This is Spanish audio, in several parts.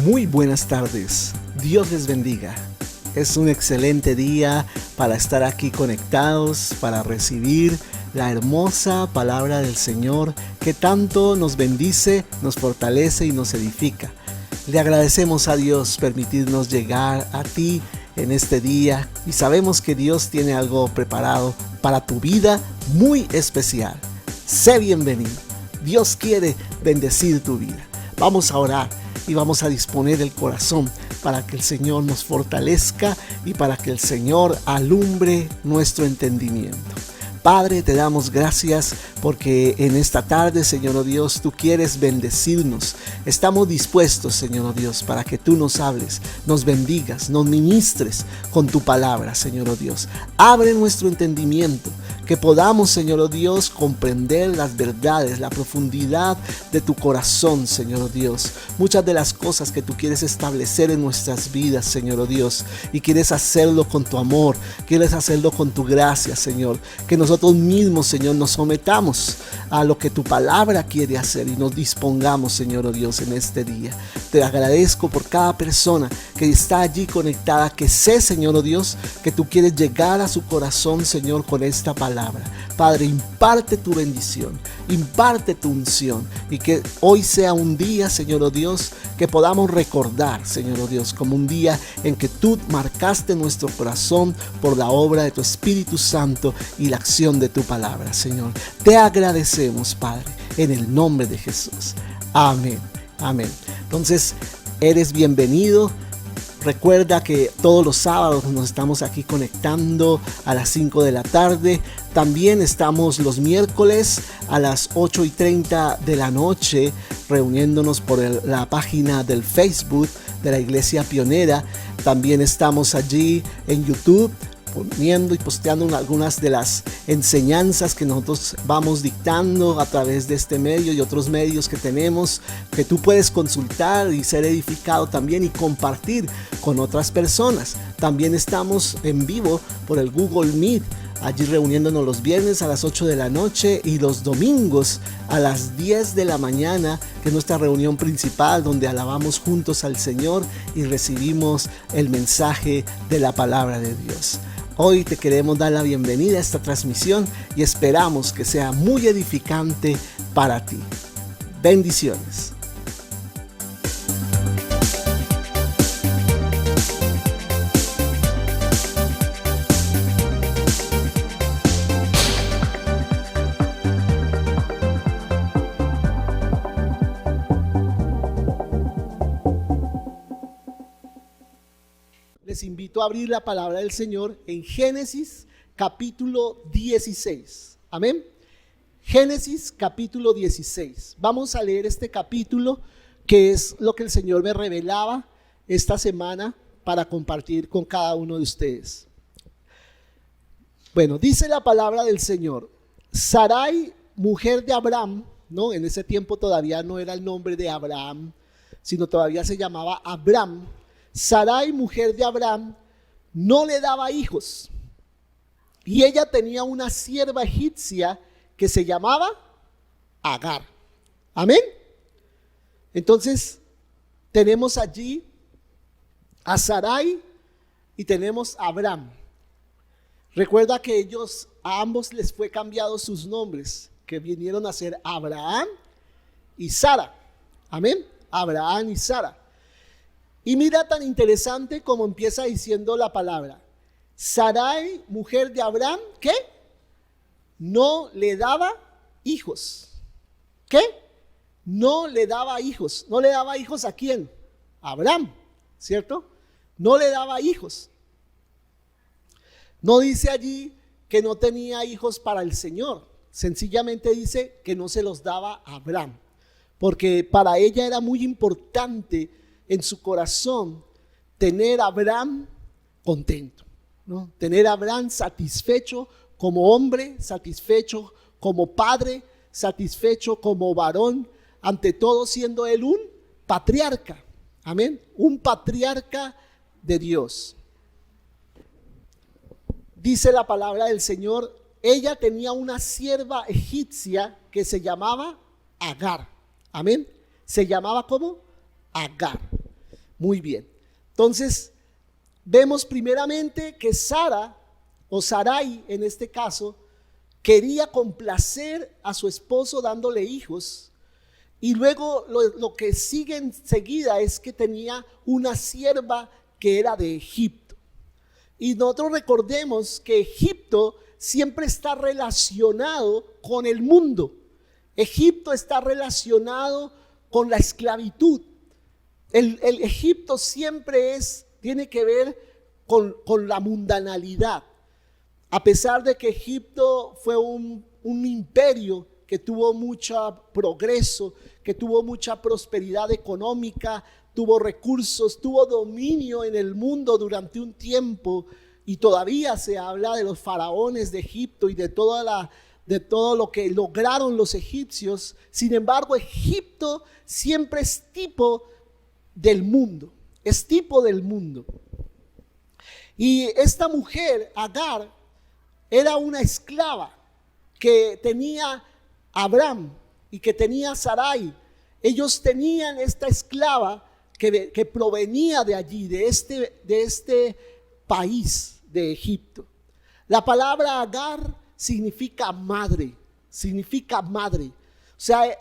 Muy buenas tardes, Dios les bendiga. Es un excelente día para estar aquí conectados, para recibir la hermosa palabra del Señor que tanto nos bendice, nos fortalece y nos edifica. Le agradecemos a Dios permitirnos llegar a ti en este día y sabemos que Dios tiene algo preparado para tu vida muy especial. Sé bienvenido. Dios quiere bendecir tu vida. Vamos a orar y vamos a disponer el corazón para que el Señor nos fortalezca y para que el Señor alumbre nuestro entendimiento. Padre, te damos gracias porque en esta tarde, Señor oh Dios, tú quieres bendecirnos. Estamos dispuestos, Señor oh Dios, para que tú nos hables, nos bendigas, nos ministres con tu palabra, Señor oh Dios. Abre nuestro entendimiento, que podamos, Señor oh Dios, comprender las verdades, la profundidad de tu corazón, Señor oh Dios. Muchas de las cosas que tú quieres establecer en nuestras vidas, Señor oh Dios, y quieres hacerlo con tu amor, quieres hacerlo con tu gracia, Señor. Que nosotros mismos, Señor, nos sometamos a lo que tu palabra quiere hacer y nos dispongamos, Señor oh Dios, en este día. Te agradezco por cada persona que está allí conectada, que sé, Señor oh Dios, que tú quieres llegar a su corazón, Señor, con esta palabra. Padre, imparte tu bendición, imparte tu unción y que hoy sea un día, Señor oh Dios, que podamos recordar, Señor oh Dios, como un día en que tú marcaste nuestro corazón por la obra de tu Espíritu Santo y la acción de tu palabra, Señor. Te agradecemos, Padre, en el nombre de Jesús. Amén, amén. Entonces, eres bienvenido. Recuerda que todos los sábados nos estamos aquí conectando a las 5 de la tarde. También estamos los miércoles a las 8:30 de la noche reuniéndonos por la página del Facebook de la Iglesia Pionera. También estamos allí en YouTube poniendo y posteando algunas de las enseñanzas que nosotros vamos dictando a través de este medio y otros medios que tenemos, que tú puedes consultar y ser edificado también y compartir con otras personas. También estamos en vivo por el Google Meet, allí reuniéndonos los viernes a las 8 de la noche y los domingos a las 10 de la mañana, que es nuestra reunión principal donde alabamos juntos al Señor y recibimos el mensaje de la palabra de Dios. Hoy te queremos dar la bienvenida a esta transmisión y esperamos que sea muy edificante para ti. Bendiciones. Les invito a abrir la palabra del Señor en Génesis capítulo 16. Amén. Génesis capítulo 16. Vamos a leer este capítulo, que es lo que el Señor me revelaba esta semana para compartir con cada uno de ustedes. Bueno, dice la palabra del Señor: Sarai, mujer de Abraham, ¿no? En ese tiempo todavía no era el nombre de Abraham, sino todavía se llamaba Abram. Sarai, mujer de Abraham, no le daba hijos, y ella tenía una sierva egipcia que se llamaba Agar. Amén. Entonces tenemos allí a Sarai y tenemos a Abraham. Recuerda que a ambos les fue cambiado sus nombres, que vinieron a ser Abraham y Sara. Amén. Abraham y Sara. Y mira tan interesante como empieza diciendo la palabra. Sarai, mujer de Abraham, ¿qué? No le daba hijos. ¿Qué? No le daba hijos. ¿No le daba hijos a quién? A Abraham, ¿cierto? No le daba hijos. No dice allí que no tenía hijos para el Señor. Sencillamente dice que no se los daba a Abraham. Porque para ella era muy importante en su corazón tener a Abraham contento, ¿no? Tener a Abraham satisfecho como hombre, satisfecho como padre, satisfecho como varón, ante todo siendo él un patriarca. Amén. Un patriarca de Dios. Dice la palabra del Señor, ella tenía una sierva egipcia que se llamaba Agar. Amén. Se llamaba ¿cómo? Agar. Muy bien. Entonces, vemos primeramente que Sara, o Sarai en este caso, quería complacer a su esposo dándole hijos. Y luego lo que sigue enseguida es que tenía una sierva que era de Egipto. Y nosotros recordemos que Egipto siempre está relacionado con el mundo. Egipto está relacionado con la esclavitud. El Egipto siempre tiene que ver con la mundanalidad. A pesar de que Egipto fue un imperio que tuvo mucho progreso, que tuvo mucha prosperidad económica, tuvo recursos, tuvo dominio en el mundo durante un tiempo, y todavía se habla de los faraones de Egipto y de todo lo que lograron los egipcios. Sin embargo, Egipto siempre es tipo del mundo, es tipo del mundo. Y esta mujer, Agar, era una esclava que tenía Abraham y que tenía Sarai. Ellos tenían esta esclava que provenía de allí, de este país de Egipto. La palabra Agar significa madre, significa madre. O sea,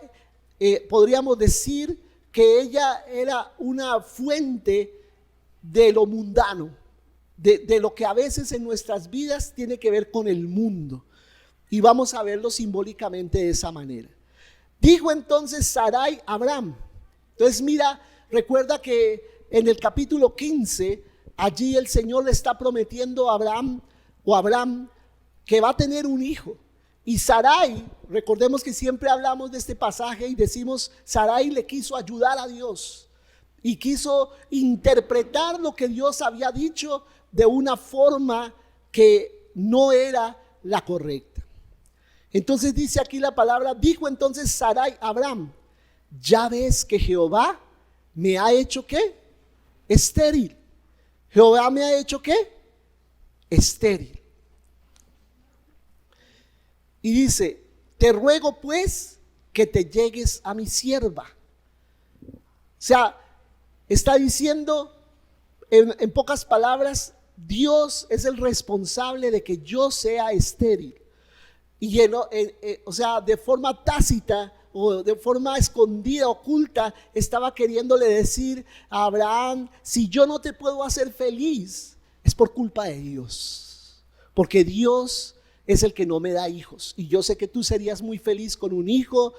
podríamos decir que ella era una fuente de lo mundano, de lo que a veces en nuestras vidas tiene que ver con el mundo. Y vamos a verlo simbólicamente de esa manera. Dijo entonces Sarai a Abraham. Entonces mira, recuerda que en el capítulo 15, allí el Señor le está prometiendo a Abraham que va a tener un hijo. Y Sarai, recordemos que siempre hablamos de este pasaje y decimos, Sarai le quiso ayudar a Dios y quiso interpretar lo que Dios había dicho de una forma que no era la correcta. Entonces dice aquí la palabra, dijo entonces Sarai a Abraham, ya ves que Jehová me ha hecho ¿qué? Estéril. Jehová me ha hecho ¿qué? Estéril. Y dice, te ruego pues que te llegues a mi sierva. O sea, está diciendo en pocas palabras, Dios es el responsable de que yo sea estéril. Y o sea, de forma tácita o de forma escondida, oculta, estaba queriéndole decir a Abraham, si yo no te puedo hacer feliz, es por culpa de Dios. Porque Dios es el que no me da hijos. Y yo sé que tú serías muy feliz con un hijo.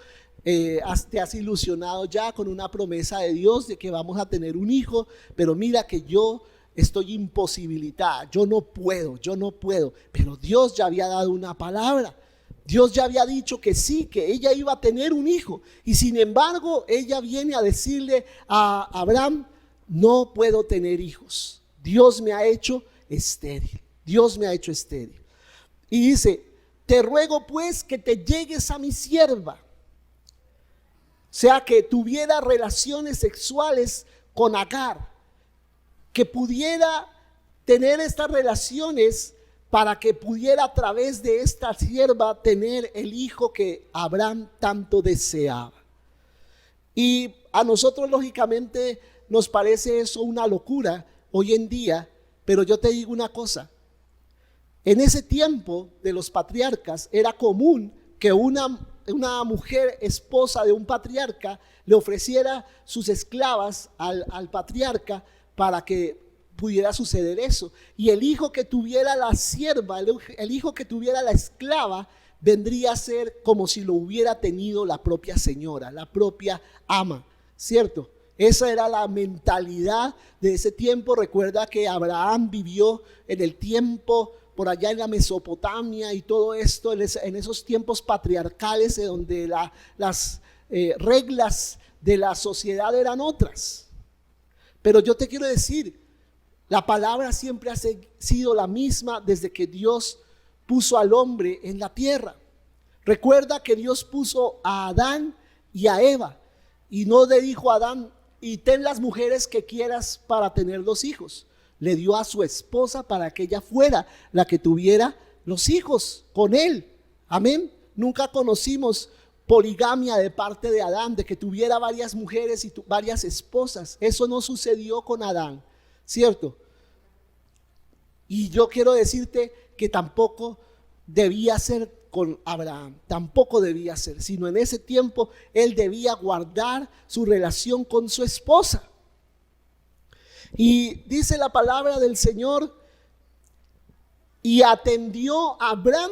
Te has ilusionado ya con una promesa de Dios de que vamos a tener un hijo. Pero mira que yo estoy imposibilitada. Yo no puedo. Pero Dios ya había dado una palabra. Dios ya había dicho que sí, que ella iba a tener un hijo. Y sin embargo, ella viene a decirle a Abraham, no puedo tener hijos. Dios me ha hecho estéril. Dios me ha hecho estéril. Y dice, te ruego pues que te llegues a mi sierva. O sea, que tuviera relaciones sexuales con Agar. Que pudiera tener estas relaciones para que pudiera a través de esta sierva tener el hijo que Abraham tanto deseaba. Y a nosotros lógicamente nos parece eso una locura hoy en día, pero yo te digo una cosa. En ese tiempo de los patriarcas era común que una mujer esposa de un patriarca le ofreciera sus esclavas al patriarca para que pudiera suceder eso. Y el hijo que tuviera la sierva, el hijo que tuviera la esclava, vendría a ser como si lo hubiera tenido la propia señora, la propia ama, ¿cierto? Esa era la mentalidad de ese tiempo. Recuerda que Abraham vivió en el tiempo por allá en la Mesopotamia y todo esto, en esos tiempos patriarcales donde las reglas de la sociedad eran otras. Pero yo te quiero decir, la palabra siempre ha sido la misma desde que Dios puso al hombre en la tierra. Recuerda que Dios puso a Adán y a Eva y no le dijo a Adán, y ten las mujeres que quieras para tener los hijos. Le dio a su esposa para que ella fuera la que tuviera los hijos con él. Amén. Nunca conocimos poligamia de parte de Adán, de que tuviera varias mujeres y varias esposas. Eso no sucedió con Adán, ¿cierto? Y yo quiero decirte que tampoco debía ser con Abraham, tampoco debía ser, sino en ese tiempo él debía guardar su relación con su esposa. Y dice la palabra del Señor: y atendió Abraham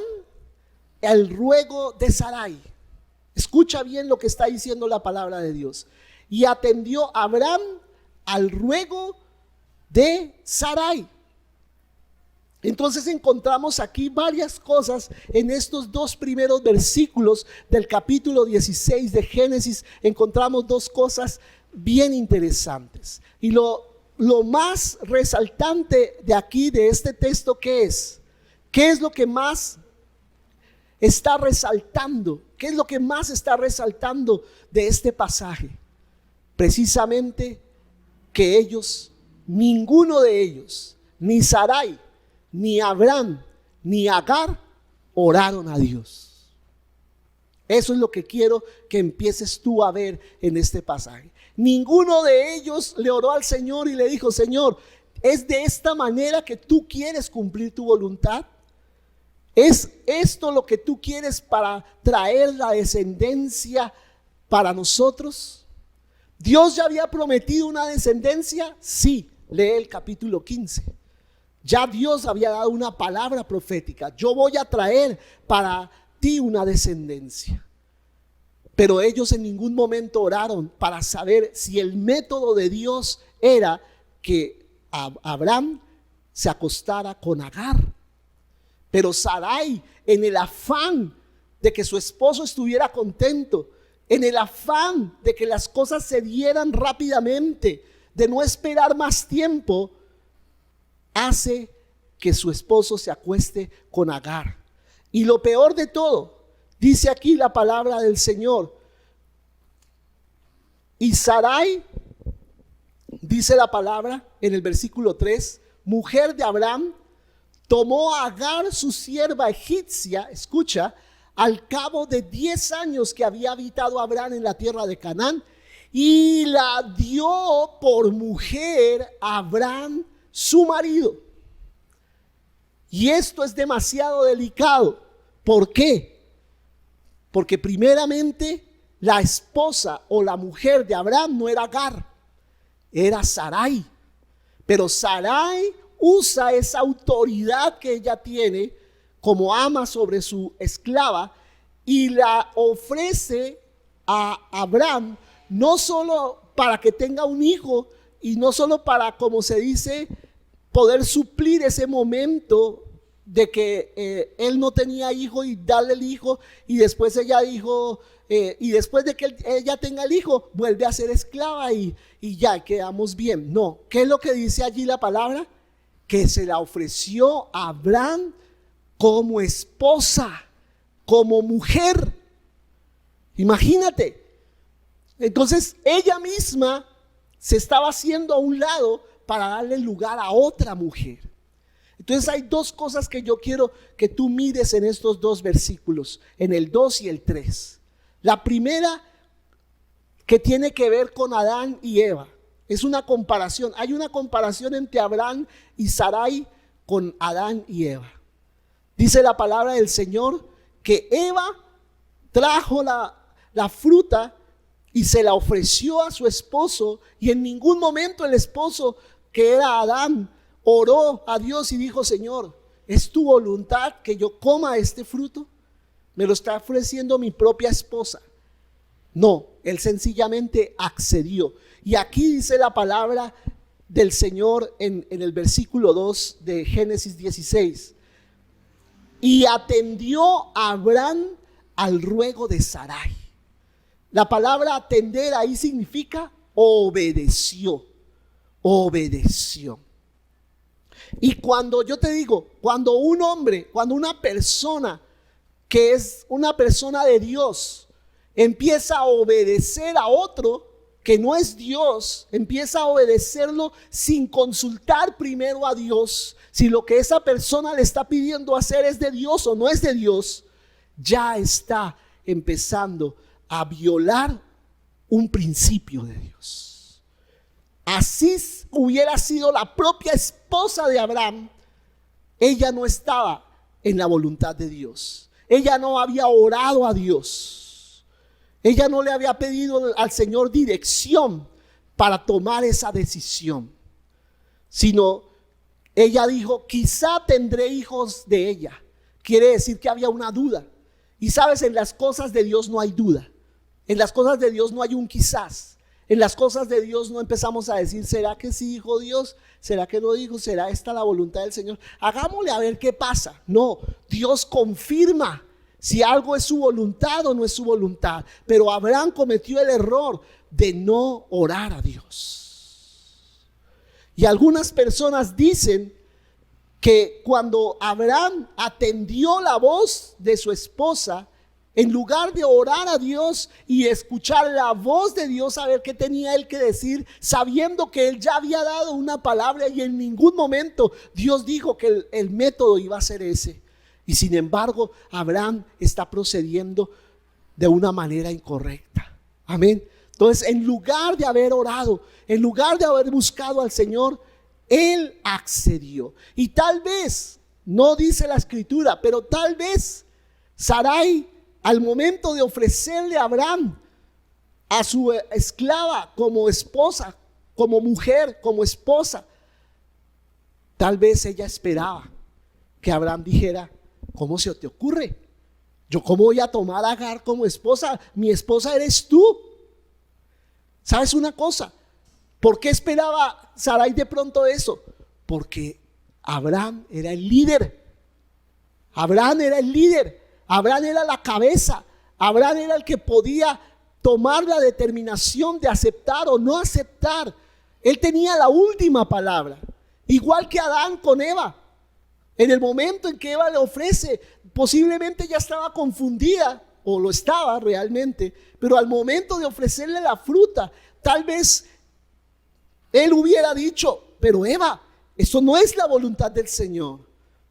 al ruego de Sarai. Escucha bien lo que está diciendo la palabra de Dios. Y atendió Abraham al ruego de Sarai. Entonces encontramos aquí varias cosas en estos dos primeros versículos del capítulo 16 de Génesis. Encontramos dos cosas bien interesantes. Y lo más resaltante de aquí, de este texto, ¿qué es? ¿Qué es lo que más está resaltando? ¿Qué es lo que más está resaltando de este pasaje? Precisamente que ellos, ninguno de ellos, ni Sarai, ni Abraham, ni Agar, oraron a Dios. Eso es lo que quiero que empieces tú a ver en este pasaje. Ninguno de ellos le oró al Señor y le dijo: Señor, ¿es de esta manera que tú quieres cumplir tu voluntad? ¿Es esto lo que tú quieres para traer la descendencia para nosotros? ¿Dios ya había prometido una descendencia? Sí, lee el capítulo 15. Ya Dios había dado una palabra profética: yo voy a traer para ti una descendencia. Pero ellos en ningún momento oraron para saber si el método de Dios era que Abraham se acostara con Agar. Pero Sarai, en el afán de que su esposo estuviera contento, en el afán de que las cosas se dieran rápidamente, de no esperar más tiempo, hace que su esposo se acueste con Agar. Y lo peor de todo, dice aquí la palabra del Señor: y Sarai, dice la palabra en el versículo 3, mujer de Abraham, tomó a Agar, su sierva egipcia, escucha, al cabo de 10 años que había habitado Abraham en la tierra de Canaán, y la dio por mujer a Abraham, su marido. Y esto es demasiado delicado. ¿Por qué? Porque primeramente la esposa o la mujer de Abraham no era Agar, era Sarai. Pero Sarai usa esa autoridad que ella tiene como ama sobre su esclava y la ofrece a Abraham, no solo para que tenga un hijo y no solo para, como se dice, poder suplir ese momento de que él no tenía hijo y darle el hijo, y después ella dijo, y después de que ella tenga el hijo, vuelve a ser esclava y ya quedamos bien. No, ¿qué es lo que dice allí la palabra? Que se la ofreció a Abraham como esposa, como mujer. Imagínate. Entonces ella misma se estaba haciendo a un lado para darle lugar a otra mujer. Entonces hay dos cosas que yo quiero que tú mires en estos dos versículos, en el 2 y el 3. La primera, que tiene que ver con Adán y Eva, es una comparación. Hay una comparación entre Abraham y Sarai con Adán y Eva. Dice la palabra del Señor que Eva trajo la fruta y se la ofreció a su esposo, y en ningún momento el esposo, que era Adán, oró a Dios y dijo: Señor, ¿es tu voluntad que yo coma este fruto? Me lo está ofreciendo mi propia esposa. No, él sencillamente accedió. Y aquí dice la palabra del Señor en el versículo 2 de Génesis 16: y atendió Abraham al ruego de Sarai. La palabra atender ahí significa obedeció. Obedeció. Y cuando yo te digo, cuando un hombre, cuando una persona que es una persona de Dios empieza a obedecer a otro que no es Dios, empieza a obedecerlo sin consultar primero a Dios, si lo que esa persona le está pidiendo hacer es de Dios o no es de Dios, ya está empezando a violar un principio de Dios. Así hubiera sido la propia esposa de Abraham, ella no estaba en la voluntad de Dios. Ella no había orado a Dios. Ella no le había pedido al Señor dirección para tomar esa decisión, sino ella dijo, quizá tendré hijos de ella. Quiere decir que había una duda. Y sabes, en las cosas de Dios no hay duda. En las cosas de Dios no hay un quizás. En las cosas de Dios no empezamos a decir, ¿será que sí dijo Dios? ¿Será que no dijo? ¿Será esta la voluntad del Señor? Hagámosle a ver qué pasa. No, Dios confirma si algo es su voluntad o no es su voluntad. Pero Abraham cometió el error de no orar a Dios. Y algunas personas dicen que cuando Abraham atendió la voz de su esposa, en lugar de orar a Dios y escuchar la voz de Dios, a ver qué tenía él que decir, sabiendo que él ya había dado una palabra y en ningún momento Dios dijo que el método iba a ser ese. Y sin embargo, Abraham está procediendo de una manera incorrecta. Amén. Entonces, en lugar de haber orado, en lugar de haber buscado al Señor, él accedió. Y tal vez, no dice la escritura, pero tal vez Sarai, al momento de ofrecerle a Abraham a su esclava como esposa, como mujer, como esposa, tal vez ella esperaba que Abraham dijera, ¿cómo se te ocurre? ¿Yo cómo voy a tomar a Agar como esposa? Mi esposa eres tú. ¿Sabes una cosa? ¿Por qué esperaba Sarai de pronto eso? Porque Abraham era el líder. Abraham era el líder. Abraham era la cabeza. Abraham era el que podía tomar la determinación de aceptar o no aceptar. Él tenía la última palabra. Igual que Adán con Eva. En el momento en que Eva le ofrece, posiblemente ya estaba confundida, o lo estaba realmente, pero al momento de ofrecerle la fruta, tal vez él hubiera dicho, pero Eva, eso no es la voluntad del Señor.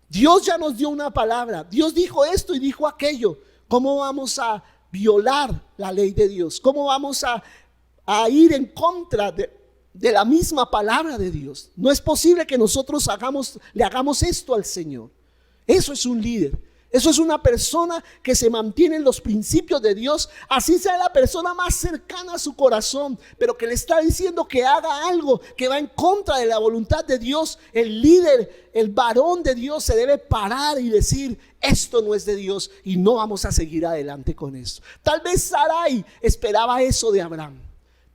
Dios ya nos dio una palabra. Dios dijo esto y dijo aquello. ¿Cómo vamos a violar la ley de Dios? ¿Cómo vamos a ir en contra de la misma palabra de Dios? No es posible que nosotros le hagamos esto al Señor. Eso es un líder. Eso es una persona que se mantiene en los principios de Dios, así sea la persona más cercana a su corazón, pero que le está diciendo que haga algo que va en contra de la voluntad de Dios. El líder, el varón de Dios se debe parar y decir, esto no es de Dios y no vamos a seguir adelante con eso. Tal vez Sarai esperaba eso de Abraham.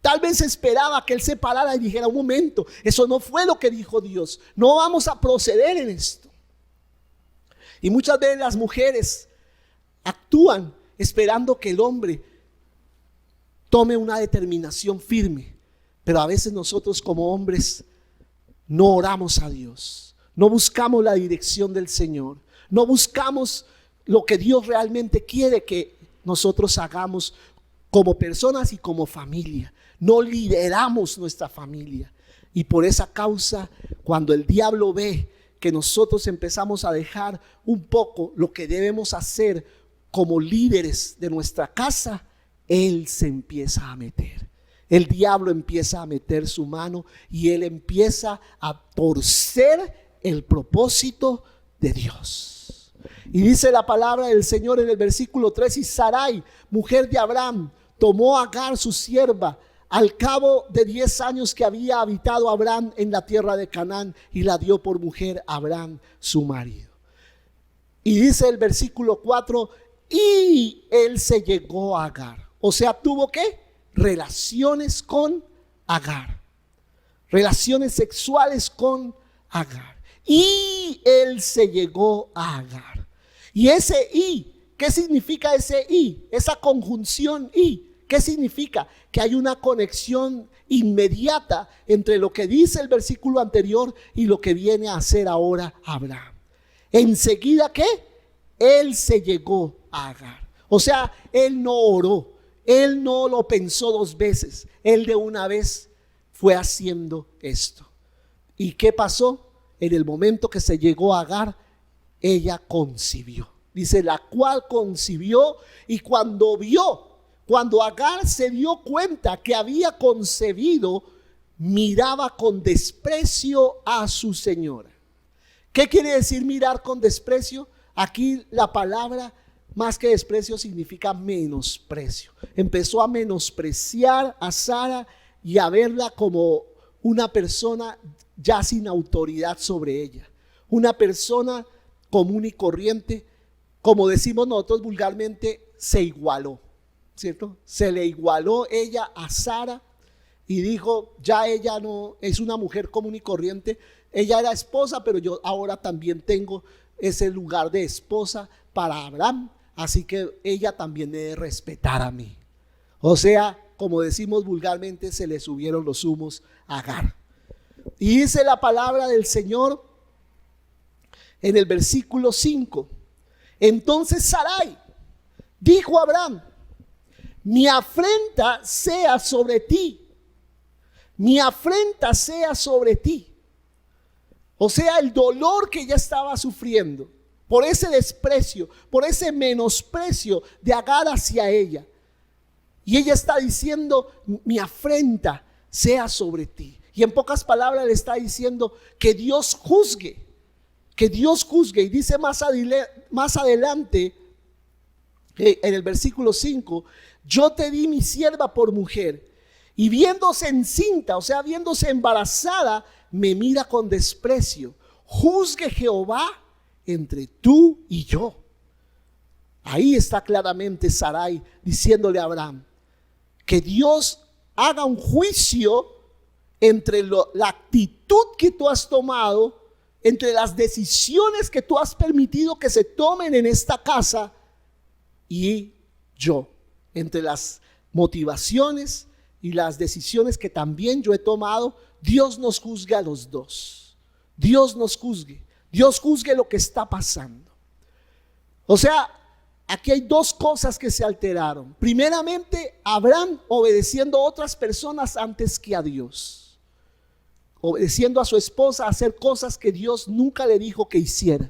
Tal vez esperaba que él se parara y dijera, un momento, eso no fue lo que dijo Dios, no vamos a proceder en esto. Y muchas veces las mujeres actúan esperando que el hombre tome una determinación firme. Pero a veces nosotros como hombres no oramos a Dios. No buscamos la dirección del Señor. No buscamos lo que Dios realmente quiere que nosotros hagamos como personas y como familia. No lideramos nuestra familia. Y por esa causa, cuando el diablo ve que nosotros empezamos a dejar un poco lo que debemos hacer como líderes de nuestra casa, él se empieza a meter. El diablo empieza a meter su mano y él empieza a torcer el propósito de Dios. Y dice la palabra del Señor en el versículo 3: y Sarai, mujer de Abraham, tomó a Agar su sierva, al cabo de 10 años que había habitado Abraham en la tierra de Canaán, y la dio por mujer a Abraham su marido. Y dice el versículo 4, y él se llegó a Agar. O sea, tuvo ¿qué? Relaciones con Agar. Relaciones sexuales con Agar. Y él se llegó a Agar. Y ese y, ¿qué significa ese y? Esa conjunción y. ¿Qué significa? Que hay una conexión inmediata entre lo que dice el versículo anterior y lo que viene a hacer ahora Abraham. Enseguida, ¿qué? Él se llegó a Agar. O sea, él no oró, él no lo pensó dos veces, él de una vez fue haciendo esto. ¿Y qué pasó? En el momento que se llegó a Agar, ella concibió. Dice, la cual concibió, y cuando vio, cuando Agar se dio cuenta que había concebido, miraba con desprecio a su señora. ¿Qué quiere decir mirar con desprecio? Aquí la palabra más que desprecio significa menosprecio. Empezó a menospreciar a Sara y a verla como una persona ya sin autoridad sobre ella. Una persona común y corriente, como decimos nosotros vulgarmente, se igualó, ¿cierto? Se le igualó ella a Sara y dijo, ya ella no es una mujer común y corriente. Ella era esposa, pero yo ahora también tengo ese lugar de esposa para Abraham, así que ella también debe respetar a mí. O sea, como decimos vulgarmente, se le subieron los humos a Agar. Y dice la palabra del Señor en el versículo 5. Entonces Sarai dijo a Abraham, mi afrenta sea sobre ti, mi afrenta sea sobre ti. O sea, el dolor que ella estaba sufriendo por ese desprecio, por ese menosprecio de Agar hacia ella. Y ella está diciendo, mi afrenta sea sobre ti. Y en pocas palabras le está diciendo que Dios juzgue, que Dios juzgue. Y dice más adelante, en el versículo 5, yo te di mi sierva por mujer, y viéndose encinta, o sea, viéndose embarazada, me mira con desprecio. Juzgue Jehová entre tú y yo. Ahí está claramente Sarai diciéndole a Abraham que Dios haga un juicio entre la actitud que tú has tomado, entre las decisiones que tú has permitido que se tomen en esta casa y yo, entre las motivaciones y las decisiones que también yo he tomado. Dios nos juzgue a los dos. Dios nos juzgue. Dios juzgue lo que está pasando. O sea, aquí hay dos cosas que se alteraron. Primeramente, Abraham obedeciendo a otras personas antes que a Dios. Obedeciendo a su esposa a hacer cosas que Dios nunca le dijo que hiciera.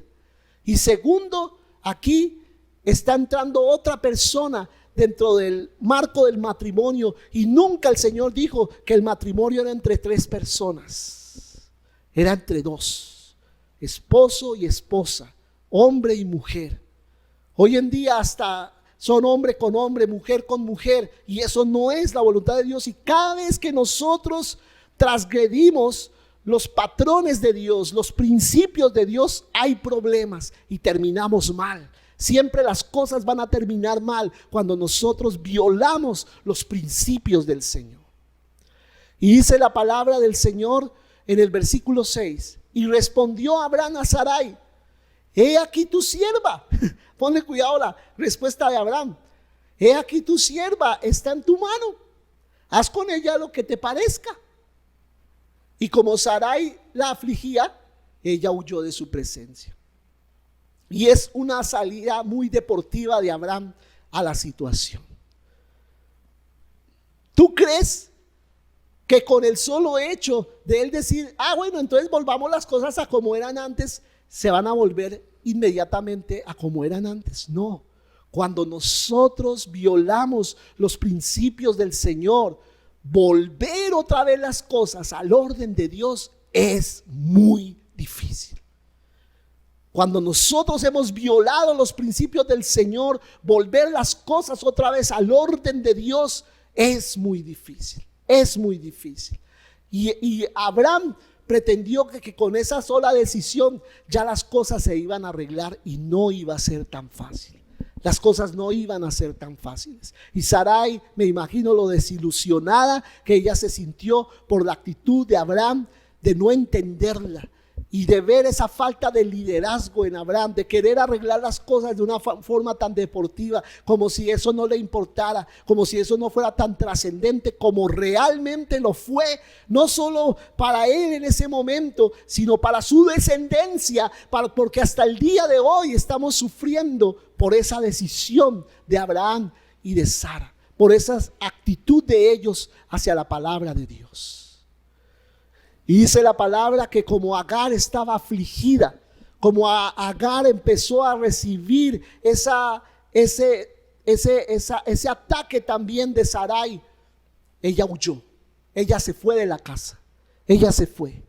Y segundo, aquí está entrando otra persona dentro del marco del matrimonio, y nunca el Señor dijo que el matrimonio era entre tres personas, era entre dos, esposo y esposa, hombre y mujer. Hoy en día hasta son hombre con hombre, mujer con mujer, y eso no es la voluntad de Dios. Y cada vez que nosotros transgredimos los patrones de Dios, los principios de Dios, hay problemas y terminamos mal. Siempre las cosas van a terminar mal cuando nosotros violamos los principios del Señor. Y dice la palabra del Señor en el versículo 6. Y respondió Abraham a Sarai, he aquí tu sierva. Ponle cuidado la respuesta de Abraham. He aquí tu sierva está en tu mano. Haz con ella lo que te parezca. Y como Sarai la afligía, ella huyó de su presencia. Y es una salida muy deportiva de Abraham a la situación. ¿Tú crees que con el solo hecho de él decir, bueno, entonces volvamos las cosas a como eran antes, se van a volver inmediatamente a como eran antes? No. Cuando nosotros violamos los principios del Señor, volver otra vez las cosas al orden de Dios es muy difícil. Cuando nosotros hemos violado los principios del Señor, volver las cosas otra vez al orden de Dios es muy difícil, es muy difícil. Y Abraham pretendió que con esa sola decisión ya las cosas se iban a arreglar, y no iba a ser tan fácil. Las cosas no iban a ser tan fáciles. Y Sarai, me imagino lo desilusionada que ella se sintió por la actitud de Abraham, de no entenderla y de ver esa falta de liderazgo en Abraham, de querer arreglar las cosas de una forma tan deportiva, como si eso no le importara, como si eso no fuera tan trascendente como realmente lo fue, no solo para él en ese momento, sino para su descendencia, porque hasta el día de hoy estamos sufriendo por esa decisión de Abraham y de Sara, por esa actitud de ellos hacia la palabra de Dios. Y dice la palabra que como Agar estaba afligida, como Agar empezó a recibir ese ese ataque también de Sarai, ella huyó, ella se fue de la casa, ella se fue.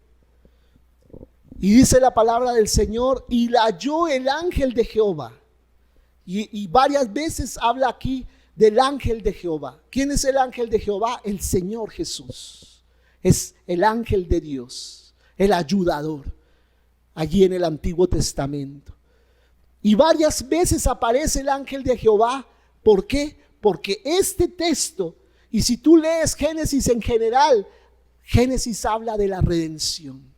Y dice la palabra del Señor, y la halló el ángel de Jehová. Y varias veces habla aquí del ángel de Jehová. ¿Quién es el ángel de Jehová? El Señor Jesús. Es el ángel de Dios, el ayudador, allí en el Antiguo Testamento. Y varias veces aparece el ángel de Jehová. ¿Por qué? Porque este texto, y si tú lees Génesis en general, Génesis habla de la redención.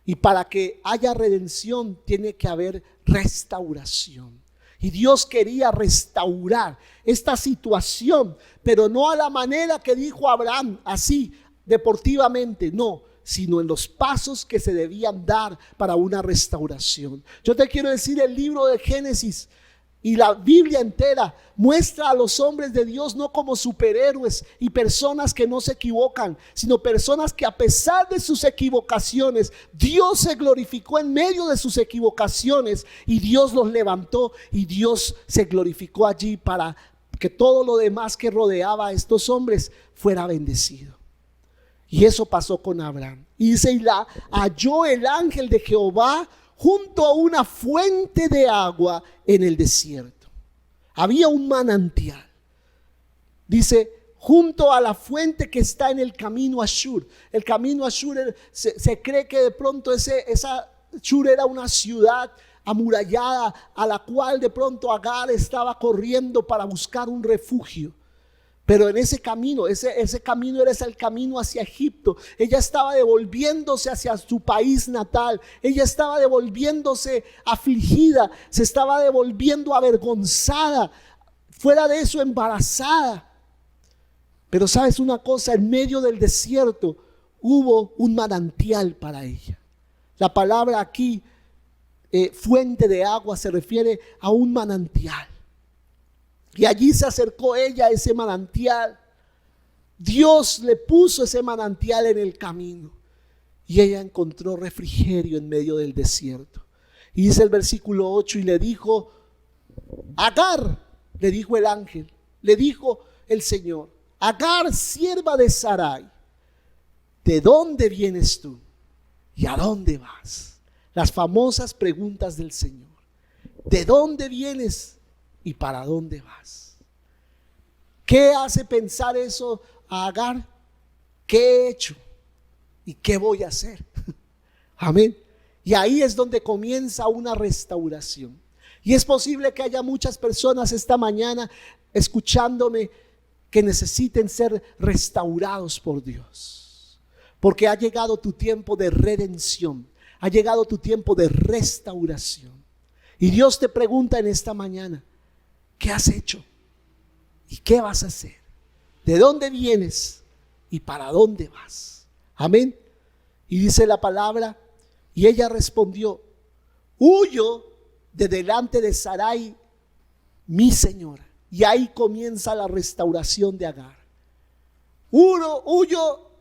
Y para que haya redención tiene que haber restauración. Y Dios quería restaurar esta situación, pero no a la manera que dijo Abraham, así deportivamente, no, sino en los pasos que se debían dar para una restauración. Yo te quiero decir, el libro de Génesis y la Biblia entera muestra a los hombres de Dios no como superhéroes y personas que no se equivocan, sino personas que a pesar de sus equivocaciones, Dios se glorificó en medio de sus equivocaciones y Dios los levantó y Dios se glorificó allí para que todo lo demás que rodeaba a estos hombres fuera bendecido. Y eso pasó con Abraham. Y dice, y la halló el ángel de Jehová junto a una fuente de agua en el desierto. Había un manantial. Dice, junto a la fuente que está en el camino a Shur. El camino a Shur, se cree que de pronto esa Shur era una ciudad amurallada a la cual de pronto Agar estaba corriendo para buscar un refugio. Pero en ese camino, ese camino era el camino hacia Egipto. Ella estaba devolviéndose hacia su país natal. Ella estaba devolviéndose afligida. Se estaba devolviendo avergonzada. Fuera de eso, embarazada. Pero sabes una cosa, en medio del desierto hubo un manantial para ella. La palabra aquí, fuente de agua, se refiere a un manantial. Y allí se acercó ella a ese manantial. Dios le puso ese manantial en el camino. Y ella encontró refrigerio en medio del desierto. Y dice el versículo 8, y le dijo, Agar, le dijo el ángel, le dijo el Señor, Agar, sierva de Sarai, ¿de dónde vienes tú? ¿Y a dónde vas? Las famosas preguntas del Señor. ¿De dónde vienes? ¿Y para dónde vas? ¿Qué hace pensar eso a Agar? ¿Qué he hecho? ¿Y qué voy a hacer? Amén. Y ahí es donde comienza una restauración. Y es posible que haya muchas personas esta mañana escuchándome que necesiten ser restaurados por Dios. Porque ha llegado tu tiempo de redención. Ha llegado tu tiempo de restauración. Y Dios te pregunta en esta mañana, ¿qué has hecho? ¿Y qué vas a hacer? ¿De dónde vienes? ¿Y para dónde vas? Amén. Y dice la palabra, y ella respondió, huyo de delante de Sarai, mi señora. Y ahí comienza la restauración de Agar. Huyo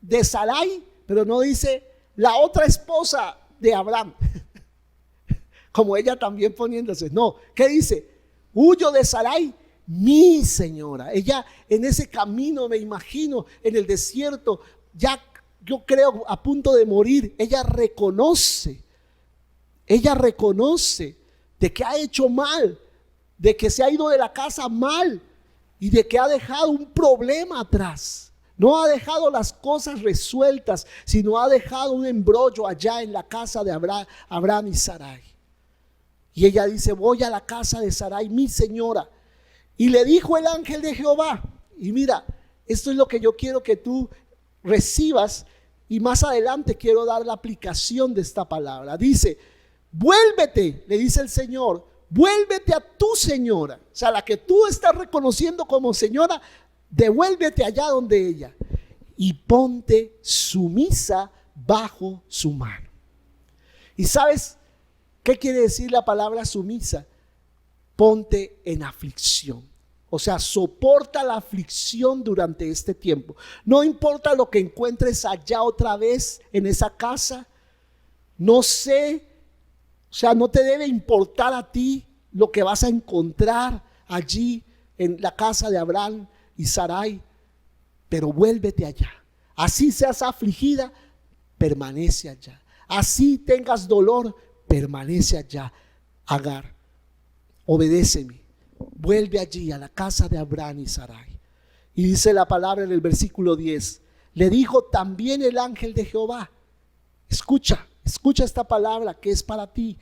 de Sarai, pero no dice la otra esposa de Abraham. Como ella también poniéndose. No, ¿qué dice? Huyo de Sarai, mi señora. Ella en ese camino, me imagino, en el desierto, ya yo creo a punto de morir, ella reconoce de que ha hecho mal, de que se ha ido de la casa mal y de que ha dejado un problema atrás. No ha dejado las cosas resueltas, sino ha dejado un embrollo allá en la casa de Abraham y Sarai. Y ella dice, voy a la casa de Sarai, mi señora. Y le dijo el ángel de Jehová, y mira, esto es lo que yo quiero que tú recibas, y más adelante quiero dar la aplicación de esta palabra. Dice, vuélvete, le dice el Señor, vuélvete a tu señora. O sea, la que tú estás reconociendo como señora, devuélvete allá donde ella. Y ponte sumisa bajo su mano. Y sabes, ¿qué quiere decir la palabra sumisa? Ponte en aflicción. O sea, soporta la aflicción durante este tiempo. No importa lo que encuentres allá otra vez en esa casa. No sé, o sea, no te debe importar a ti lo que vas a encontrar allí. en la casa de Abraham y Sarai, pero vuélvete allá. Así seas afligida, permanece allá. Así tengas dolor, permanece allá. Agar, obedéceme, vuelve allí a la casa de Abraham y Sarai. Y dice la palabra en el versículo 10, le dijo también el ángel de Jehová, escucha esta palabra que es para ti,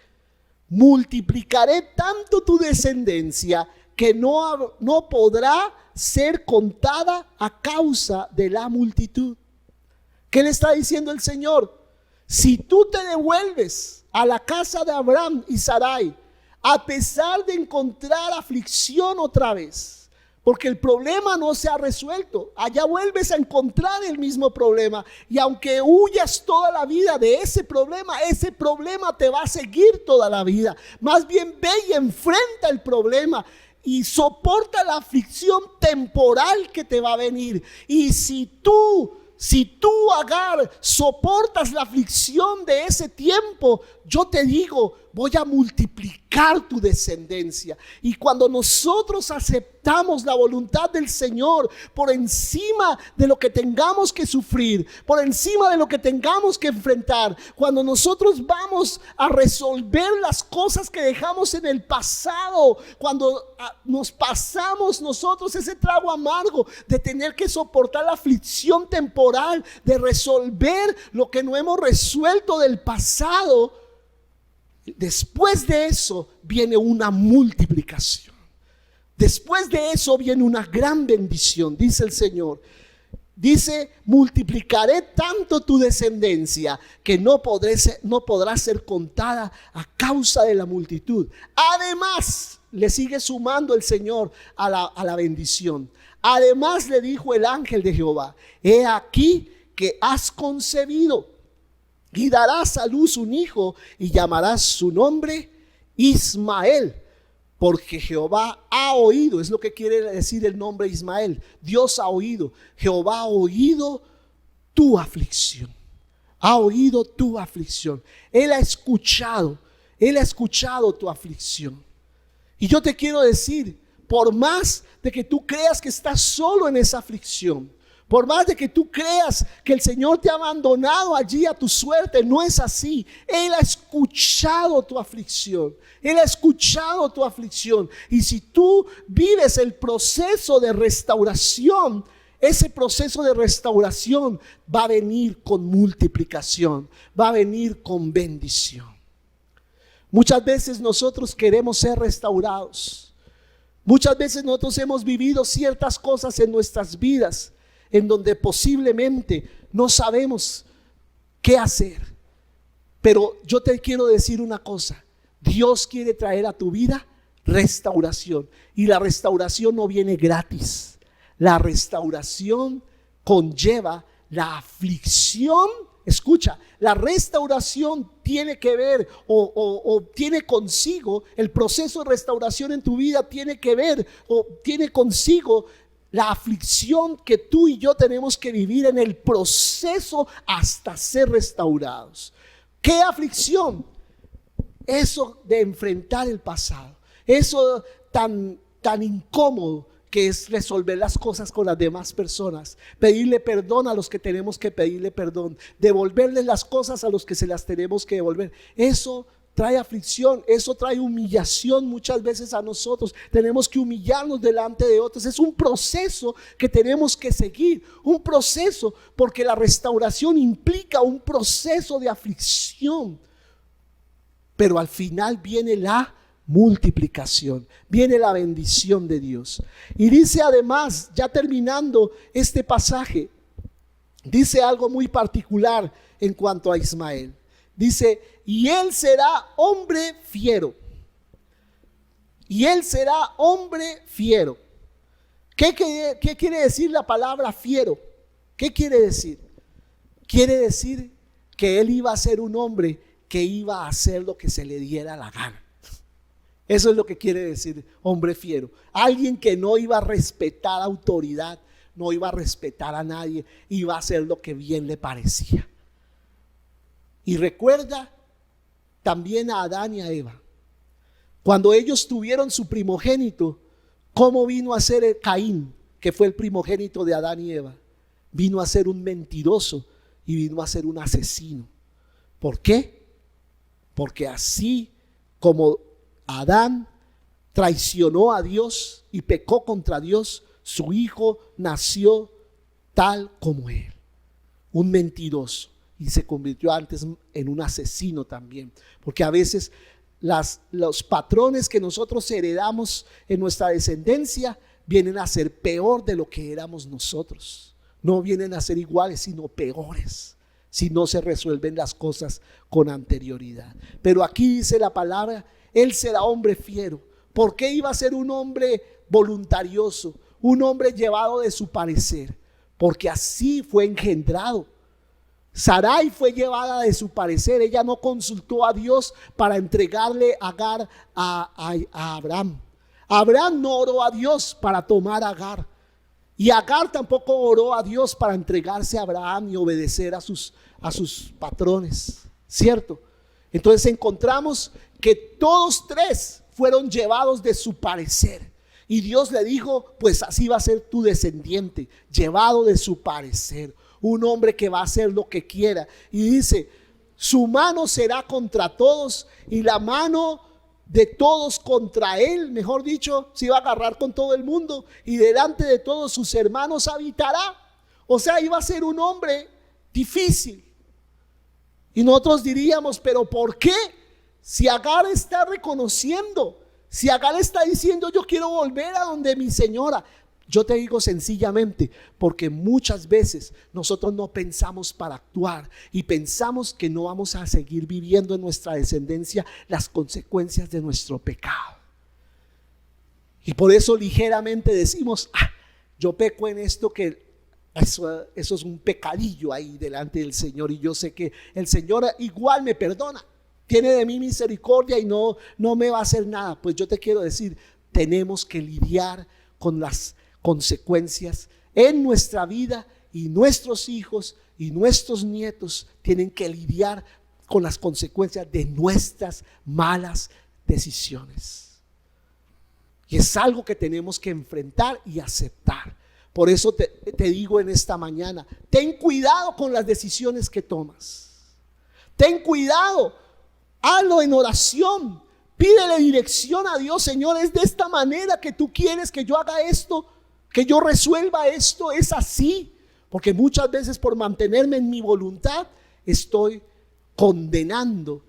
multiplicaré tanto tu descendencia que no podrá ser contada a causa de la multitud. ¿Qué le está diciendo el Señor? Si tú te devuelves a la casa de Abraham y Sarai, a pesar de encontrar aflicción otra vez, porque el problema no se ha resuelto, allá vuelves a encontrar el mismo problema, y aunque huyas toda la vida de ese problema te va a seguir toda la vida. Más bien ve y enfrenta el problema y soporta la aflicción temporal que te va a venir. Y si tú, Agar, soportas la aflicción de ese tiempo, yo te digo, voy a multiplicar tu descendencia. Y cuando nosotros aceptamos la voluntad del Señor por encima de lo que tengamos que sufrir, por encima de lo que tengamos que enfrentar, cuando nosotros vamos a resolver las cosas que dejamos en el pasado, cuando nos pasamos nosotros ese trago amargo de tener que soportar la aflicción temporal, de resolver lo que no hemos resuelto del pasado, después de eso viene una multiplicación. Después de eso viene una gran bendición, dice el Señor. Dice, multiplicaré tanto tu descendencia que no podrá ser contada a causa de la multitud. Además, le sigue sumando el Señor a la bendición. Además le dijo el ángel de Jehová, he aquí que has concebido y darás a luz un hijo y llamarás su nombre Ismael, porque Jehová ha oído. Es lo que quiere decir el nombre Ismael. Dios ha oído. Jehová ha oído tu aflicción. Ha oído tu aflicción. Él ha escuchado tu aflicción. Y yo te quiero decir, por más de que tú creas que estás solo en esa aflicción, por más de que tú creas que el Señor te ha abandonado allí a tu suerte, no es así. Él ha escuchado tu aflicción. Él ha escuchado tu aflicción. Y si tú vives el proceso de restauración, ese proceso de restauración va a venir con multiplicación, va a venir con bendición. Muchas veces nosotros queremos ser restaurados. Muchas veces nosotros hemos vivido ciertas cosas en nuestras vidas en donde posiblemente no sabemos qué hacer. Pero yo te quiero decir una cosa: Dios quiere traer a tu vida restauración, y la restauración no viene gratis. La restauración conlleva la aflicción. Escucha, la restauración tiene que ver o tiene consigo, el proceso de restauración en tu vida tiene que ver o tiene consigo la aflicción que tú y yo tenemos que vivir en el proceso hasta ser restaurados. ¿Qué aflicción? Eso de enfrentar el pasado, eso tan incómodo que es resolver las cosas con las demás personas, pedirle perdón a los que tenemos que pedirle perdón, devolverles las cosas a los que se las tenemos que devolver. Eso trae aflicción, eso trae humillación muchas veces a nosotros. Tenemos que humillarnos delante de otros. Es un proceso que tenemos que seguir, un proceso, porque la restauración implica un proceso de aflicción. Pero al final viene la multiplicación, viene la bendición de Dios. Y dice además, ya terminando este pasaje, dice algo muy particular en cuanto a Ismael. Dice, y él será hombre fiero. Y él será hombre fiero. ¿Qué quiere decir la palabra fiero? ¿Qué quiere decir? Quiere decir que él iba a ser un hombre que iba a hacer lo que se le diera la gana. Eso es lo que quiere decir hombre fiero. Alguien que no iba a respetar autoridad, no iba a respetar a nadie, iba a hacer lo que bien le parecía. Y recuerda también a Adán y a Eva. Cuando ellos tuvieron su primogénito, ¿Cómo vino a ser Caín, que fue el primogénito de Adán y Eva? Vino a ser un mentiroso y vino a ser un asesino. ¿Por qué? Porque así como Adán traicionó a Dios y pecó contra Dios, su hijo nació tal como él, un mentiroso, y se convirtió antes en un asesino también, porque a veces los patrones que nosotros heredamos en nuestra descendencia vienen a ser peor de lo que éramos nosotros. No vienen a ser iguales, sino peores, si no se resuelven las cosas con anterioridad. Pero aquí dice la palabra, él será hombre fiero. ¿Por qué iba a ser un hombre voluntarioso, un hombre llevado de su parecer? Porque así fue engendrado. Sarai fue llevada de su parecer. Ella no consultó a Dios para entregarle a Agar a Abraham. Abraham no oró a Dios para tomar a Agar. Y Agar tampoco oró a Dios para entregarse a Abraham y obedecer a sus patrones, ¿cierto? Entonces encontramos que todos tres fueron llevados de su parecer. Y Dios le dijo, pues así va a ser tu descendiente, llevado de su parecer. Un hombre que va a hacer lo que quiera. Y dice, su mano será contra todos y la mano de todos contra él, mejor dicho, se iba a agarrar con todo el mundo y delante de todos sus hermanos habitará. O sea, iba a ser un hombre difícil. Y nosotros diríamos, pero ¿por qué? Si Agar está reconociendo, si Agar está diciendo, yo quiero volver a donde mi señora. Yo te digo sencillamente, porque muchas veces nosotros no pensamos para actuar y pensamos que no vamos a seguir viviendo en nuestra descendencia las consecuencias de nuestro pecado. Y por eso ligeramente decimos, yo peco en esto, que eso es un pecadillo ahí delante del Señor, y yo sé que el Señor igual me perdona, tiene de mí misericordia y no me va a hacer nada. Pues yo te quiero decir, tenemos que lidiar con las consecuencias en nuestra vida, y nuestros hijos y nuestros nietos tienen que lidiar con las consecuencias de nuestras malas decisiones. Y es algo que tenemos que enfrentar y aceptar. Por eso te digo en esta mañana, ten cuidado con las decisiones que tomas. Ten cuidado, hazlo en oración, pídele dirección a Dios. Señor, es de esta manera que tú quieres que yo haga esto, que yo resuelva esto, es así. Porque muchas veces por mantenerme en mi voluntad estoy condenando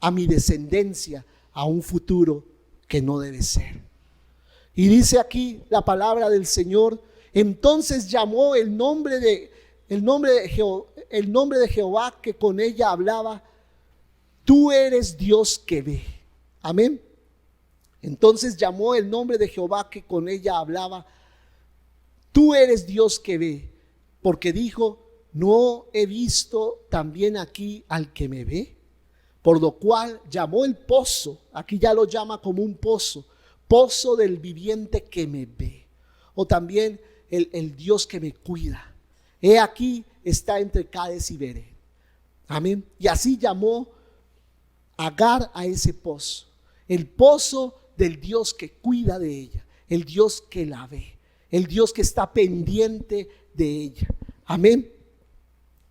a mi descendencia a un futuro que no debe ser. Y dice aquí la palabra del Señor, entonces llamó el nombre de Jehová que con ella hablaba, tú eres Dios que ve. Amén. Entonces llamó el nombre de Jehová que con ella hablaba, tú eres Dios que ve, porque dijo, no he visto también aquí al que me ve. Por lo cual llamó el pozo, aquí ya lo llama como un pozo, pozo del viviente que me ve. O también el Dios que me cuida. He aquí está entre Cades y Bered. Amén. Y así llamó Agar a ese pozo, el pozo del Dios que cuida de ella, el Dios que la ve, el Dios que está pendiente de ella. Amén.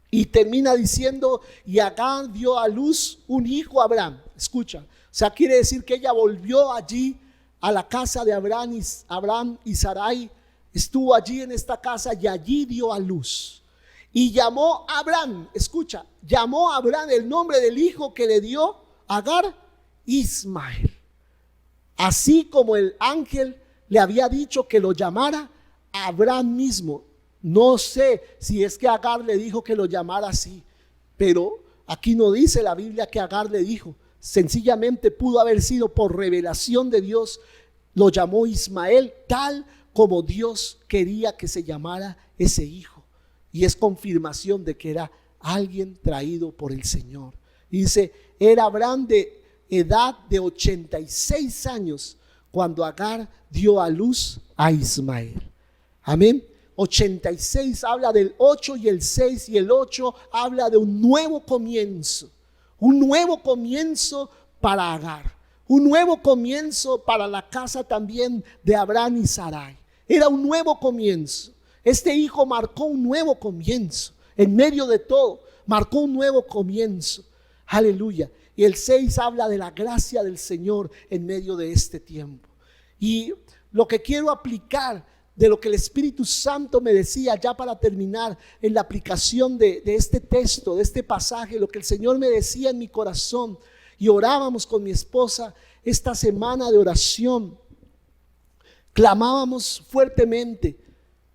Y termina diciendo, y Agar dio a luz un hijo a Abraham. Escucha, o sea, quiere decir que ella volvió allí a la casa de Abraham y Sarai estuvo allí en esta casa y allí dio a luz. Y llamó a Abraham, escucha, llamó a Abraham el nombre del hijo que le dio Agar, Ismael. Así como el ángel le había dicho que lo llamara, Abraham mismo, no sé si es que Agar le dijo que lo llamara así, pero aquí no dice la Biblia que Agar le dijo. Sencillamente pudo haber sido por revelación de Dios, lo llamó Ismael, tal como Dios quería que se llamara ese hijo. Y es confirmación de que era alguien traído por el Señor. Y dice, era Abraham de edad de 86 años cuando Agar dio a luz a Ismael. Amén. 86 habla del 8 y el 6, y el 8 habla de un nuevo comienzo. Un nuevo comienzo para Agar. Un nuevo comienzo para la casa también de Abraham y Sarai. Era un nuevo comienzo. Este hijo marcó un nuevo comienzo. En medio de todo, marcó un nuevo comienzo. Aleluya. Y el 6 habla de la gracia del Señor en medio de este tiempo. Y lo que quiero aplicar de lo que el Espíritu Santo me decía, ya para terminar en la aplicación de este texto, de este pasaje, lo que el Señor me decía en mi corazón, y orábamos con mi esposa esta semana de oración, clamábamos fuertemente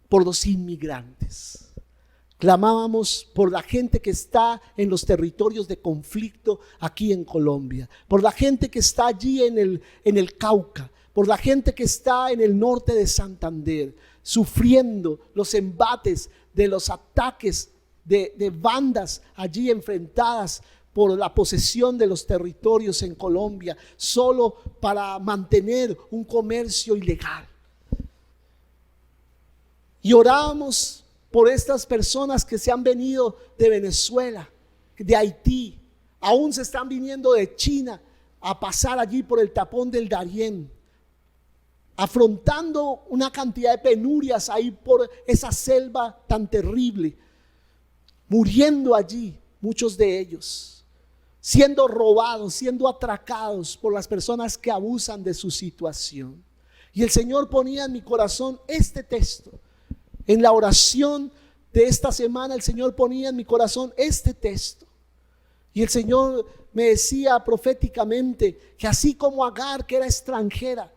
por los inmigrantes. Clamábamos por la gente que está en los territorios de conflicto aquí en Colombia, por la gente que está allí en el Cauca, por la gente que está en el norte de Santander, sufriendo los embates de los ataques de bandas allí enfrentadas por la posesión de los territorios en Colombia, solo para mantener un comercio ilegal. Y oramos por estas personas que se han venido de Venezuela, de Haití, aún se están viniendo de China a pasar allí por el tapón del Darién, afrontando una cantidad de penurias ahí por esa selva tan terrible, muriendo allí muchos de ellos, siendo robados, siendo atracados por las personas que abusan de su situación. Y el Señor ponía en mi corazón este texto. En la oración de esta semana el Señor ponía en mi corazón este texto. Y el Señor me decía proféticamente que así como Agar, que era extranjera,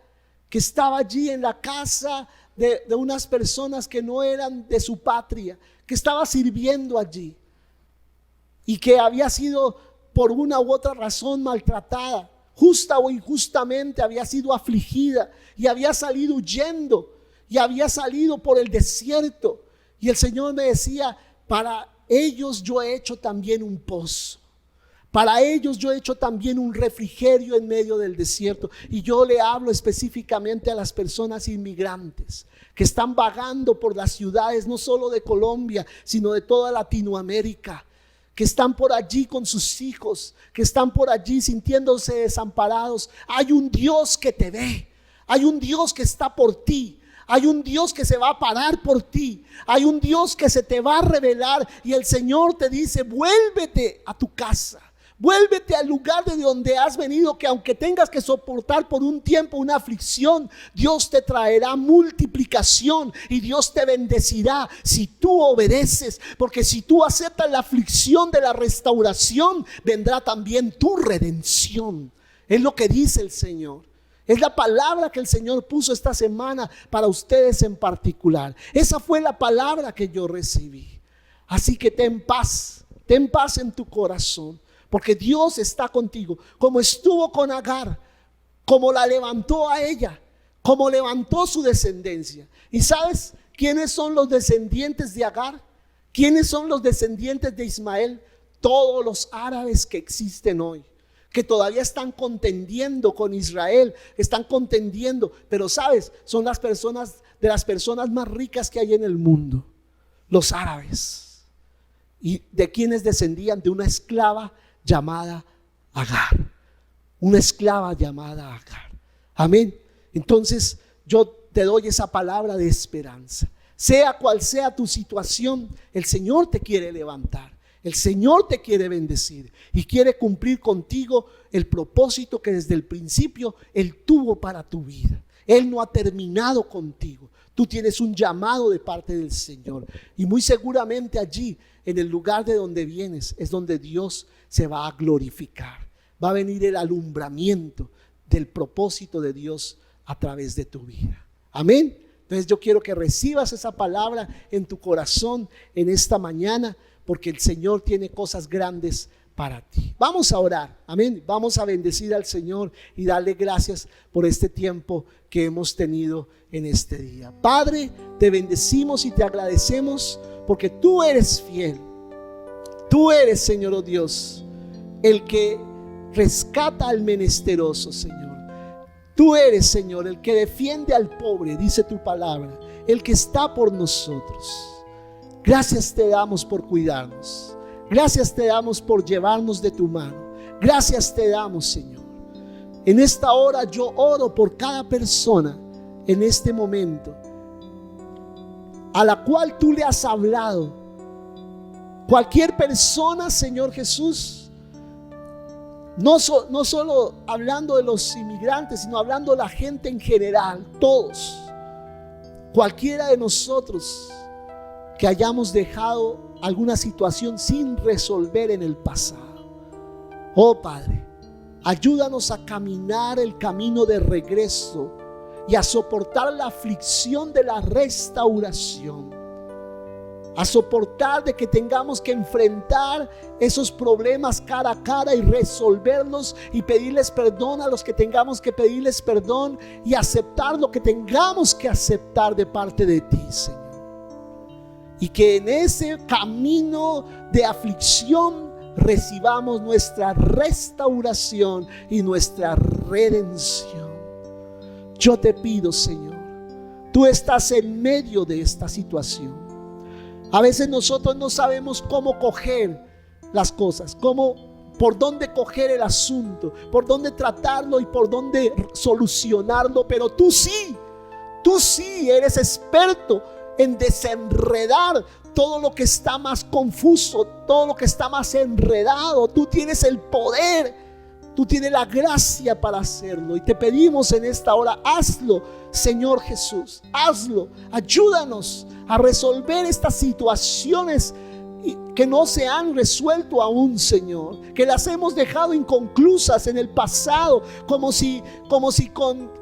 que estaba allí en la casa de unas personas que no eran de su patria, que estaba sirviendo allí y que había sido por una u otra razón maltratada, justa o injustamente había sido afligida y había salido huyendo y había salido por el desierto. Y el Señor me decía, para ellos yo he hecho también un pozo. Para ellos yo he hecho también un refrigerio en medio del desierto. Y yo le hablo específicamente a las personas inmigrantes que están vagando por las ciudades, no solo de Colombia, sino de toda Latinoamérica, que están por allí con sus hijos, que están por allí sintiéndose desamparados. Hay un Dios que te ve, hay un Dios que está por ti. Hay un Dios que se va a parar por ti. Hay un Dios que se te va a revelar. Y el Señor te dice, vuélvete a tu casa. Vuélvete al lugar de donde has venido, que aunque tengas que soportar por un tiempo una aflicción, Dios te traerá multiplicación y Dios te bendecirá si tú obedeces. Porque si tú aceptas la aflicción de la restauración, vendrá también tu redención. Es lo que dice el Señor. Es la palabra que el Señor puso esta semana para ustedes en particular. Esa fue la palabra que yo recibí. Así que ten paz en tu corazón, porque Dios está contigo, como estuvo con Agar, como la levantó a ella, como levantó su descendencia. ¿Y sabes quiénes son los descendientes de Agar? ¿Quiénes son los descendientes de Ismael? Todos los árabes que existen hoy, que todavía están contendiendo con Israel, están contendiendo, pero sabes, son las personas de las personas más ricas que hay en el mundo, los árabes, y de quienes descendían de una esclava llamada Agar, una esclava llamada Agar. Amén. Entonces yo te doy esa palabra de esperanza. Sea cual sea tu situación, el Señor te quiere levantar. El Señor te quiere bendecir y quiere cumplir contigo el propósito que desde el principio Él tuvo para tu vida. Él no ha terminado contigo. Tú tienes un llamado de parte del Señor. Y muy seguramente allí, en el lugar de donde vienes, es donde Dios se va a glorificar. Va a venir el alumbramiento del propósito de Dios a través de tu vida. Amén. Entonces yo quiero que recibas esa palabra en tu corazón en esta mañana, porque el Señor tiene cosas grandes para ti. Vamos a orar, amén. Vamos a bendecir al Señor y darle gracias por este tiempo que hemos tenido en este día. Padre, te bendecimos y te agradecemos porque tú eres fiel. Tú eres, Señor, oh Dios, el que rescata al menesteroso, Señor. Tú eres, Señor, el que defiende al pobre, dice tu palabra, el que está por nosotros. Gracias te damos por cuidarnos. Gracias te damos por llevarnos de tu mano. Gracias te damos, Señor. En esta hora yo oro por cada persona en este momento a la cual tú le has hablado. Cualquier persona, Señor Jesús, no solo hablando de los inmigrantes, sino hablando de la gente en general, todos, cualquiera de nosotros que hayamos dejado alguna situación sin resolver en el pasado. Oh Padre, ayúdanos a caminar el camino de regreso y a soportar la aflicción de la restauración. A soportar de que tengamos que enfrentar esos problemas cara a cara y resolverlos y pedirles perdón a los que tengamos que pedirles perdón y aceptar lo que tengamos que aceptar de parte de ti, Señor. Y que en ese camino de aflicción recibamos nuestra restauración y nuestra redención. Yo te pido, Señor, tú estás en medio de esta situación. A veces nosotros no sabemos cómo coger las cosas, por dónde coger el asunto, por dónde tratarlo y por dónde solucionarlo, pero tú sí eres experto en desenredar todo lo que está más confuso, todo lo que está más enredado. Tú tienes el poder, tú tienes la gracia para hacerlo y te pedimos en esta hora, hazlo, Señor Jesús, hazlo, ayúdanos a resolver estas situaciones que no se han resuelto aún, Señor, que las hemos dejado inconclusas en el pasado, como si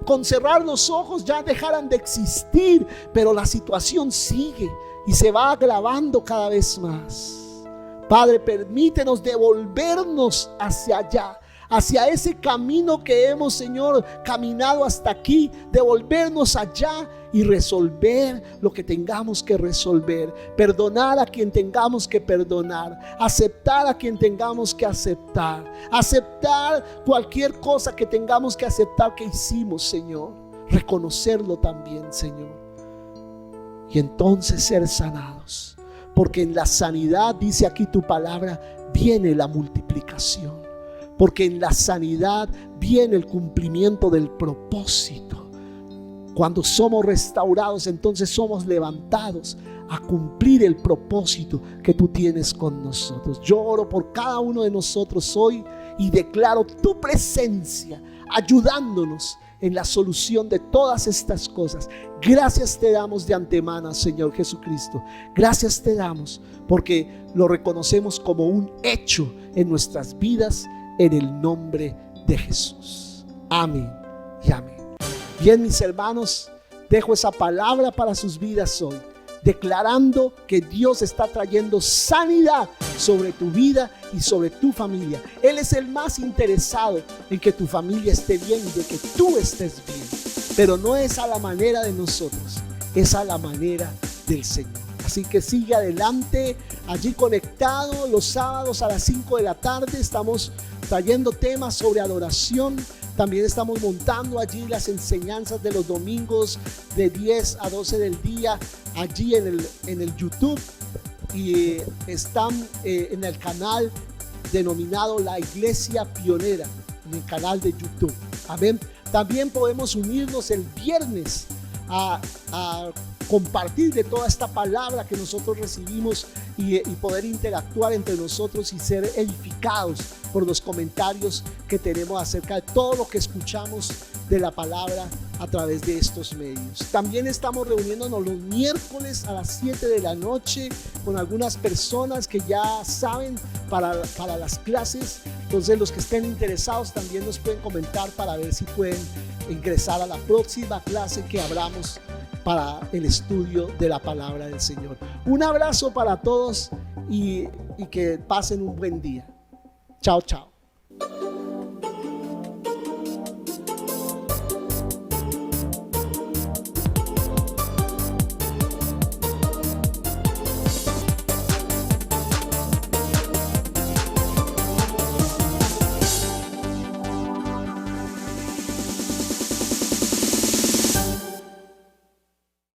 con cerrar los ojos ya dejaran de existir, pero la situación sigue y se va agravando cada vez más. Padre, permítenos devolvernos hacia allá, hacia ese camino que hemos, Señor, caminado hasta aquí, devolvernos allá y resolver lo que tengamos que resolver, perdonar a quien tengamos que perdonar, aceptar a quien tengamos que aceptar cualquier cosa que tengamos que aceptar que hicimos, Señor, reconocerlo también, Señor, y entonces ser sanados, porque en la sanidad, dice aquí tu palabra, viene la multiplicación. Porque en la sanidad viene el cumplimiento del propósito. Cuando somos restaurados, entonces somos levantados a cumplir el propósito que tú tienes con nosotros. Yo oro por cada uno de nosotros hoy y declaro tu presencia ayudándonos en la solución de todas estas cosas. Gracias te damos de antemano, Señor Jesucristo. Gracias te damos porque lo reconocemos como un hecho en nuestras vidas, en el nombre de Jesús. Amén y amén. Bien, mis hermanos, dejo esa palabra para sus vidas hoy, declarando que Dios está trayendo sanidad sobre tu vida y sobre tu familia. Él es el más interesado en que tu familia esté bien y de que tú estés bien. Pero no es a la manera de nosotros, es a la manera del Señor. Así que sigue adelante, allí conectado los sábados a las 5 de la tarde. Estamos trayendo temas sobre adoración. También estamos montando allí las enseñanzas de los domingos de 10 a 12 del día, allí en el YouTube. Y están en el canal denominado La Iglesia Pionera, en el canal de YouTube. Amén. También podemos unirnos el viernes a compartir de toda esta palabra que nosotros recibimos y poder interactuar entre nosotros y ser edificados por los comentarios que tenemos acerca de todo lo que escuchamos de la palabra a través de estos medios. También estamos reuniéndonos los miércoles a las 7 de la noche con algunas personas que ya saben para las clases. Entonces los que estén interesados también nos pueden comentar para ver si pueden ingresar a la próxima clase que abramos para el estudio de la palabra del Señor. Un abrazo para todos y que pasen un buen día. Chao, chao.